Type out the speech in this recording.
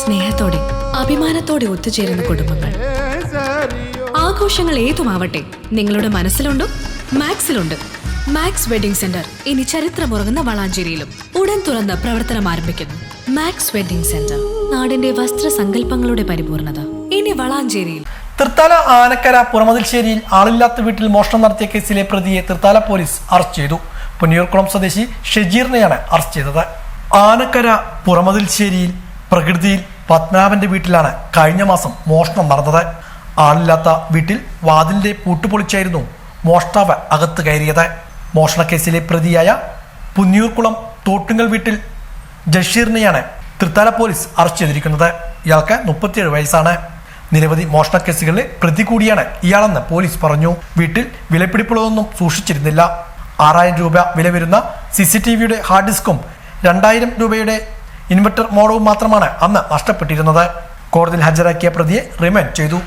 സ്നേഹത്തോടെ അഭിമാനത്തോടെ ഒത്തുചേരുന്ന കുടുംബങ്ങൾ. ആഘോഷങ്ങൾ ഏതുമാവട്ടെ, നിങ്ങളുടെ മനസ്സിലുണ്ടോ? മാക്സിലുണ്ട്. മാക്സ് വെഡിംഗ് സെന്റർ ഇനി ചരിത്രമുറങ്ങുന്ന വളാഞ്ചേരിയിലും ഉടൻ തുറന്ന് പ്രവർത്തനം ആരംഭിക്കുന്നു. മാക്സ് വെഡിംഗ് സെന്റർ, നാടിന്റെ വസ്ത്രസങ്കല്പങ്ങളുടെ പരിപൂർണത, ഇനി വളാഞ്ചേരിയിൽ. തൃത്താല ആനക്കര പുറമതിൽശ്ശേരിയിൽ ആളില്ലാത്ത വീട്ടിൽ മോഷണം നടത്തിയ കേസിലെ പ്രതിയെ തൃത്താല പോലീസ് അറസ്റ്റ് ചെയ്തു. പുന്നിയൂർക്കുളം സ്വദേശി ഷെജീറിനെയാണ് അറസ്റ്റ് ചെയ്തത്. ആനക്കര പുറമതിൽശ്ശേരിയിൽ പ്രകൃതിയിൽ പത്മനാഭന്റെ വീട്ടിലാണ് കഴിഞ്ഞ മാസം മോഷണം നടന്നത്. ആളില്ലാത്ത വീട്ടിൽ വാതിലിന്റെ പൂട്ടുപൊളിച്ചായിരുന്നു മോഷ്ടാവ് അകത്ത് കയറിയത്. മോഷണക്കേസിലെ പ്രതിയായ പുന്നിയൂർക്കുളം തോട്ടുങ്ങൽ വീട്ടിൽ ജഷീറിനെയാണ് തൃത്താല പോലീസ് അറസ്റ്റ് ചെയ്തിരിക്കുന്നത്. ഇയാൾക്ക് 37 വയസ്സാണ്. നിരവധി മോഷണക്കേസുകളിലെ പ്രതി കൂടിയാണ് ഇയാളെന്ന് പോലീസ് പറഞ്ഞു. വീട്ടിൽ വിലപിടിപ്പുള്ളതൊന്നും സൂക്ഷിച്ചിരുന്നില്ല. 6000 രൂപ വില വരുന്ന CCTVയുടെ ഹാർഡ് ഡിസ്കും 2000 രൂപയുടെ ഇൻവെർട്ടർ മോഡവും മാത്രമാണ് അന്ന് നഷ്ടപ്പെട്ടിരുന്നത്. കോടതിയിൽ ഹാജരാക്കിയ പ്രതിയെ റിമാൻഡ് ചെയ്തു.